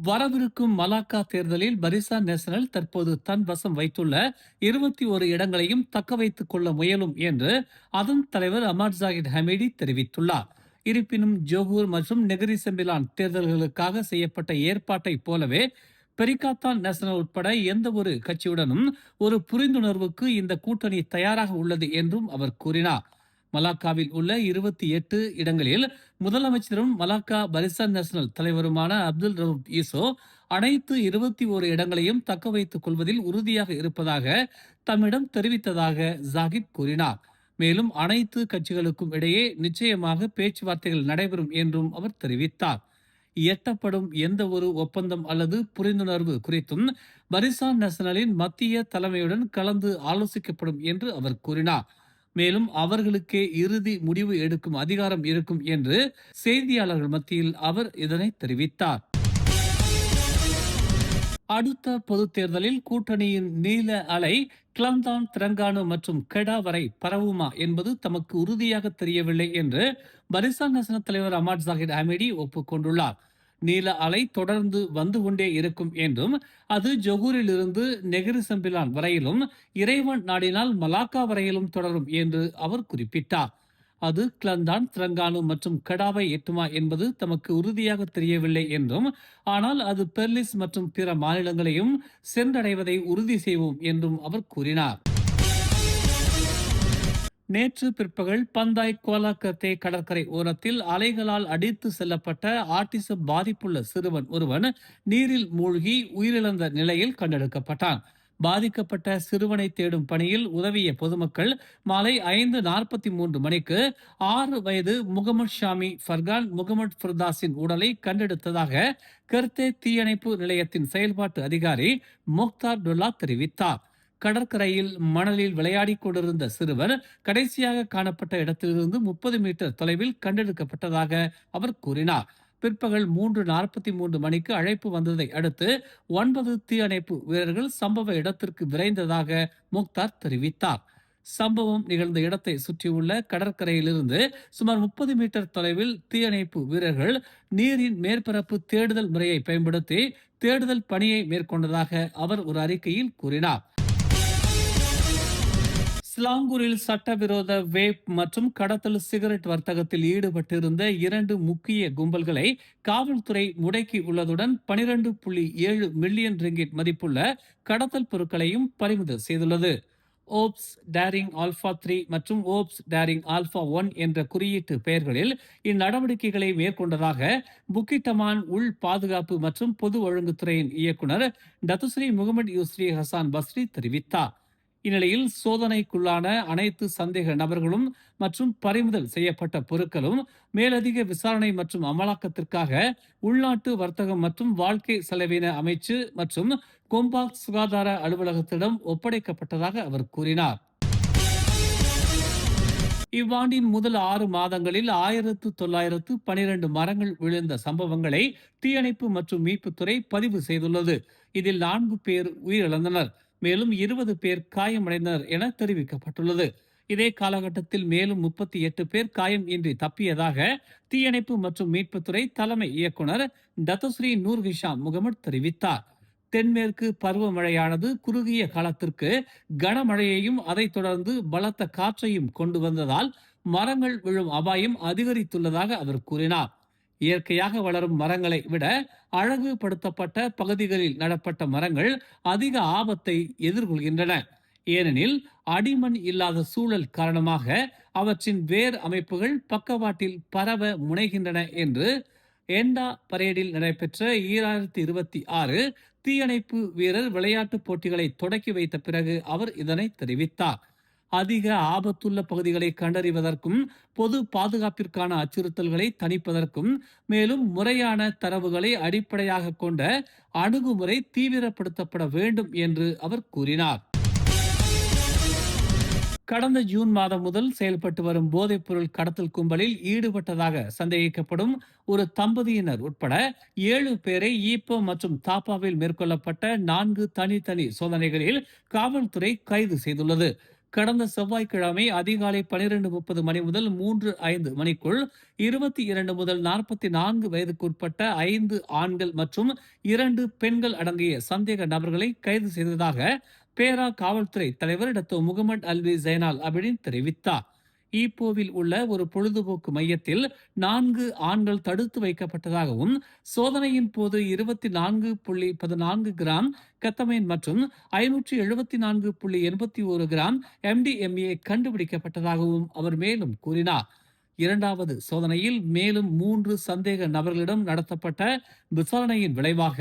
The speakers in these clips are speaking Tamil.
வரவிருக்கும் மலாக்கா தேர்தலில் பரிசா நேஷனல் தற்போது தன் வசம் வைத்துள்ள 21 இடங்களையும் தக்க வைத்துக் கொள்ள முயலும் என்று அதன் தலைவர் அமர் ஜாகித் ஹமீடி தெரிவித்துள்ளார். இருப்பினும் ஜோகூர் மற்றும் நெகிரி செம்பிலான் தேர்தல்களுக்காக செய்யப்பட்ட ஏற்பாட்டை போலவே பெரிகாத்தான் நேஷனல் உட்பட எந்த ஒரு கட்சியுடனும் ஒரு புரிந்துணர்வுக்கு இந்த கூட்டணி தயாராக உள்ளது என்றும் அவர் கூறினார். மலாக்காவில் உள்ள 28 இடங்களில் முதலமைச்சரும் மலாக்கா பரிசான் நேஷனல் தலைவருமான அப்துல் ரவுப் ஈசோ அனைத்து 21 இடங்களையும் தக்க வைத்துக் கொள்வதில் உறுதியாக இருப்பதாக தம்மிடம் தெரிவித்ததாக ஜாகித் கூறினார். மேலும் அனைத்து கட்சிகளுக்கும் இடையே நிச்சயமாக பேச்சுவார்த்தைகள் நடைபெறும் என்றும் அவர் தெரிவித்தார். எட்டப்படும் எந்த ஒரு ஒப்பந்தம் அல்லது புரிந்துணர்வு குறித்தும் பரிசான் நேஷனலின் மத்திய தலைமையுடன் கலந்து ஆலோசிக்கப்படும் என்று அவர் கூறினார். மேலும் அவர்களுக்கே இறுதி முடிவு எடுக்கும் அதிகாரம் இருக்கும் என்று செய்தியாளர்கள் மத்தியில் அவர் இதனை தெரிவித்தார். அடுத்த பொதுத் தேர்தலில் கூட்டணியின் நீல அலை கிளந்தான், திரங்கானு மற்றும் கெடா வரை பரவுமா என்பது தமக்கு உறுதியாக தெரியவில்லை என்று பரிசான் நேஷனல் தலைவர் அமர் ஜாகித் ஹமீடி ஒப்புக்கொண்டுள்ளார். நீல அலை தொடர்ந்து வந்து கொண்டே இருக்கும் என்றும் அது ஜொகூரில் இருந்து நெகிரி செம்பிலான் வரையிலும் இறைவன் நாடினால் மலாக்கா வரையிலும் தொடரும் என்று அவர் குறிப்பிட்டார். அது கிளந்தான், திரங்கானு மற்றும் கடாவை எட்டுமா என்பது தமக்கு உறுதியாக தெரியவில்லை என்றும், ஆனால் அது பெர்லிஸ் மற்றும் பிற மாநிலங்களையும் சென்றடைவதை உறுதி செய்வோம் என்றும் அவர் கூறினார். நேற்று பிற்பகல் பந்தாய் கோலாக்கத்தே கடற்கரை ஓரத்தில் அலைகளால் அடித்து செல்லப்பட்ட ஆட்டிசம் பாதிப்புள்ள சிறுவன் ஒருவன் நீரில் மூழ்கி உயிரிழந்த நிலையில் கண்டெடுக்கப்பட்டான். பாதிக்கப்பட்ட சிறுவனை தேடும் பணியில் உதவிய பொதுமக்கள் மாலை 5:43 மணிக்கு 6 வயது முகமது ஷாமி ஃபர்கான் முகமது ஃபிர்தாஸின் உடலை கண்டெடுத்ததாக கர்த்தே தீயணைப்பு நிலையத்தின் செயல்பாட்டு அதிகாரி முக்தார் டுல்லா தெரிவித்தார். கடற்கரையில் மணலில் விளையாடிக் கொண்டிருந்த சிறுவர் கடைசியாக காணப்பட்ட இடத்திலிருந்து 30 மீட்டர் தொலைவில் கண்டெடுக்கப்பட்டதாக அவர் கூறினார். பிற்பகல் 3:43 மணிக்கு அழைப்பு வந்ததை அடுத்து 9 தீயணைப்பு வீரர்கள் சம்பவ இடத்திற்கு விரைந்ததாக முக்தார் தெரிவித்தார். சம்பவம் நிகழ்ந்த இடத்தை சுற்றியுள்ள கடற்கரையிலிருந்து சுமார் 30 மீட்டர் தொலைவில் தீயணைப்பு வீரர்கள் நீரின் மேற்பரப்பு தேடுதல் முறையை பயன்படுத்தி தேடுதல் பணியை மேற்கொண்டதாக அவர் ஒரு அறிக்கையில் கூறினார். ஸ்லாங்கூரில் சட்டவிரோத வேப் மற்றும் கடத்தல் சிகரெட் வர்த்தகத்தில் ஈடுபட்டிருந்த 2 முக்கிய கும்பல்களை காவல்துறை முடக்கி உள்ளதுடன் 12.7 மில்லியன் ரிங்கிட் மதிப்புள்ள கடத்தல் பொருட்களையும் பறிமுதல் செய்துள்ளது. ஓப்ஸ் டேரிங் ஆல்பா 3 மற்றும் ஓப்ஸ் டேரிங் ஆல்பா 1 என்ற குறியீட்டு பெயர்களில் இந்நடவடிக்கைகளை மேற்கொண்டதாக புக்கிட்டமான் உள் பாதுகாப்பு மற்றும் பொது ஒழுங்குத்துறையின் இயக்குனர் டத்துஸ்ரீ முகமது யூஸ்ரி ஹசான் பஸ்ரி தெரிவித்தார். இந்நிலையில் சோதனைக்குள்ளான அனைத்து சந்தேக நபர்களும் மற்றும் பறிமுதல் செய்யப்பட்ட பொருட்களும் மேலதிக விசாரணை மற்றும் அமலாக்கத்திற்காக உள்நாட்டு வர்த்தகம் மற்றும் வாழ்க்கை செலவின அமைச்சு மற்றும் கொம்பாக் சுகாதார அலுவலகத்திடம் ஒப்படைக்கப்பட்டதாக அவர் கூறினார். இவ்வாண்டின் முதல் 6 மாதங்களில் 1912 மரங்கள் விழுந்த சம்பவங்களை தீயணைப்பு மற்றும் மீட்புத்துறை பதிவு செய்துள்ளது. இதில் 4 பேர் உயிரிழந்தனர், மேலும் 20 பேர் காயமடைந்தனர் என தெரிவிக்கப்பட்டுள்ளது. இதே காலகட்டத்தில் மேலும் 38 பேர் காயம் இன்றி தப்பியதாக தீயணைப்பு மற்றும் மீட்புத்துறை தலைமை இயக்குனர் டத்துஸ்ரீ நூர் ஹிஷாம் முகமது தெரிவித்தார். தென்மேற்கு பருவமழையானது குறுகிய காலத்திற்கு கனமழையையும் அதைத் தொடர்ந்து பலத்த காற்றையும் கொண்டு வந்ததால் மரங்கள் விழும் அபாயம் அதிகரித்துள்ளதாக அவர் கூறினார். இயற்கையாக வளரும் மரங்களை விட அழகுபடுத்தப்பட்ட பகுதிகளில் நடப்பட்ட மரங்கள் அதிக ஆபத்தை எதிர்கொள்கின்றன. ஏனெனில் அடிமண் இல்லாத சூழல் காரணமாக அவற்றின் வேர் அமைப்புகள் பக்கவாட்டில் பரவ முனைகின்றன என்று எண்டா பரேடில் நடைபெற்ற 2026 தீயணைப்பு வீரர் விளையாட்டுப் போட்டிகளை தொடக்கி வைத்த பிறகு அவர் இதனை தெரிவித்தார். அதிக ஆபத்துள்ள பகுதிகளை கண்டறிவதற்கும் பொது பாதுகாப்பிற்கான அச்சுறுத்தல்களை தணிப்பதற்கும் மேலும் முறையான தரவுகளை அடிப்படையாக கொண்ட அணுகுமுறை தீவிரப்படுத்தப்பட வேண்டும் என்று அவர் கூறினார். கடந்த ஜூன் மாதம் முதல் செயல்பட்டு வரும் போதைப்பொருள் கடத்தல் கும்பலில் ஈடுபட்டதாக சந்தேகிக்கப்படும் ஒரு தம்பதியினர் உட்பட 7 பேரை ஈப்போ மற்றும் தாப்பாவில் மேற்கொள்ளப்பட்ட 4 தனித்தனி சோதனைகளில் காவல்துறை கைது செய்துள்ளது. கடந்த செவ்வாய்க்கிழமை அதிகாலை 12:30 மணி முதல் 3:05 மணிக்குள் 22 முதல் 44 வயதுக்குட்பட்ட 5 ஆண்கள் மற்றும் 2 பெண்கள் அடங்கிய சந்தேக நபர்களை கைது செய்ததாக பேரா காவல்துறை தலைவர் டாக்டர் முகமது அல்வி ஜைனால் அபிடின் தெரிவித்தார். ஈப்போவில் உள்ள ஒரு பொழுதுபோக்கு மையத்தில் 4 ஆண்கள் தடுத்து வைக்கப்பட்டதாகவும், சோதனையின் போது 24.14 கிராம் கெத்தமைன் மற்றும் 574.81 கிராம் MDMA கண்டுபிடிக்கப்பட்டதாகவும் அவர் மேலும் கூறினார். இரண்டாவது சோதனையில் மேலும் 3 சந்தேக நபர்களிடம் நடத்தப்பட்ட விசாரணையின் விளைவாக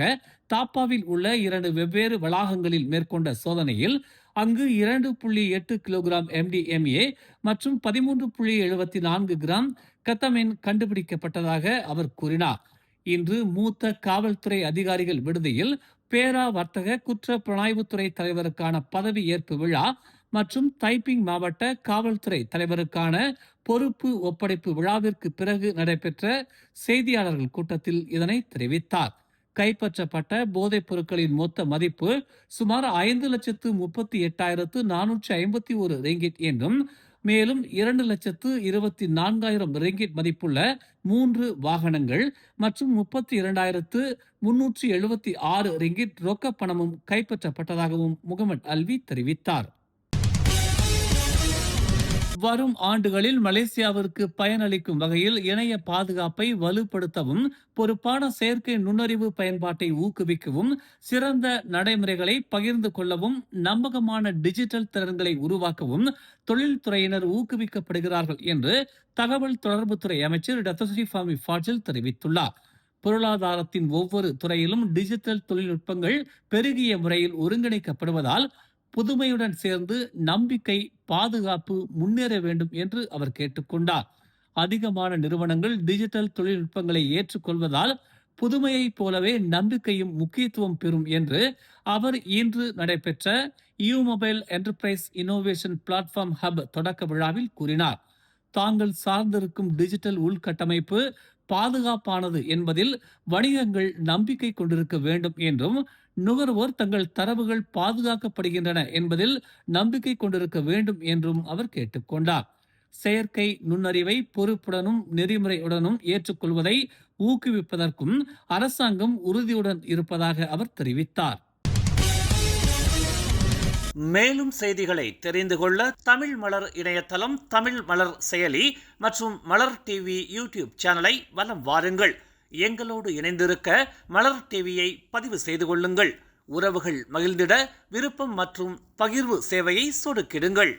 தாப்பாவில் உள்ள 2 வெவ்வேறு வளாகங்களில் மேற்கொண்ட சோதனையில் அங்கு 2.8 கிலோகிராம் MDMA மற்றும் 13.74 கிராம் கத்தமின் கண்டுபிடிக்கப்பட்டதாக அவர் கூறினார். இன்று மூத்த காவல்துறை அதிகாரிகள் விடுதியில் பேரா வர்த்தக குற்ற புலனாய்வுத்துறை தலைவருக்கான பதவி ஏற்பு விழா மற்றும் தைப்பிங் மாவட்ட காவல்துறை தலைவருக்கான பொறுப்பு ஒப்படைப்பு விழாவிற்கு பிறகு நடைபெற்ற செய்தியாளர்கள் கூட்டத்தில் இதனை தெரிவித்தார். கைப்பற்றப்பட்ட போதைப் பொருட்களின் மொத்த மதிப்பு சுமார் 5,38,451 ரிங்கிட் என்றும், மேலும் 2,24,000 ரிங்கிட் மதிப்புள்ள 3 வாகனங்கள் மற்றும் 32,376 ரிங்கிட் ரொக்க பணமும் கைப்பற்றப்பட்டதாகவும் முகமது அல்வி தெரிவித்தார். வரும் ஆண்டுகளில் மலேசியாவிற்கு பயனளிக்கும் வகையில் இணைய பாதுகாப்பை வலுப்படுத்தவும், பொறுப்பான செயற்கை நுண்ணறிவு பயன்பாட்டை ஊக்குவிக்கவும், சிறந்த நடைமுறைகளை பகிர்ந்து கொள்ளவும், நம்பகமான டிஜிட்டல் திறன்களை உருவாக்கவும் தொழில்துறையினர் ஊக்குவிக்கப்படுகிறார்கள் என்று தகவல் தொடர்புத்துறை அமைச்சர் டாக்டர் ஸ்ரீ ஃபாமி ஃபாஜில் தெரிவித்துள்ளார். பொருளாதாரத்தின் ஒவ்வொரு துறையிலும் டிஜிட்டல் தொழில்நுட்பங்கள் பெருகிய முறையில் ஒருங்கிணைக்கப்படுவதால் புதுமையுடன் சேர்ந்து நம்பிக்கை, பாதுகாப்பு முன்னேற வேண்டும் என்று அவர் கேட்டுக்கொண்டார். அதிகமான நிறுவனங்கள் டிஜிட்டல் தொழில்நுட்பங்களை ஏற்றுக்கொள்வதால் புதுமையைப் போலவே நம்பிக்கையும் முக்கியத்துவம் பெறும் என்று அவர் இன்று நடைபெற்ற you mobile enterprise innovation platform hub தொடக்க விழாவில் கூறினார். தாங்கள் சார்ந்திருக்கும் டிஜிட்டல் உள்கட்டமைப்பு பாதுகாப்பானது என்பதில் வணிகங்கள் நம்பிக்கை கொண்டிருக்க வேண்டும் என்றும், நுகர்வோர் தங்கள் தரவுகள் பாதுகாக்கப்படுகின்றன என்பதில் நம்பிக்கை கொண்டிருக்க வேண்டும் என்றும் அவர் கேட்டுக்கொண்டார். செயற்கை நுண்ணறிவை பொறுப்புடனும் நெறிமுறையுடனும் ஏற்றுக்கொள்வதை ஊக்குவிப்பதற்கும் அரசாங்கம் உறுதியுடன் இருப்பதாக அவர் தெரிவித்தார். மேலும் செய்திகளை தெரிந்து கொள்ள தமிழ் மலர் இணையதளம், தமிழ் மலர் செயலி மற்றும் மலர் டிவி யூடியூப் சேனலை வலம் வாருங்கள். எங்களோடு இணைந்திருக்க மலர் டிவியை பதிவு செய்து கொள்ளுங்கள். உறவுகள் மகிழ்ந்திட விருப்பம் மற்றும் பகிர்வு சேவையை சொடுக்கிடுங்கள்.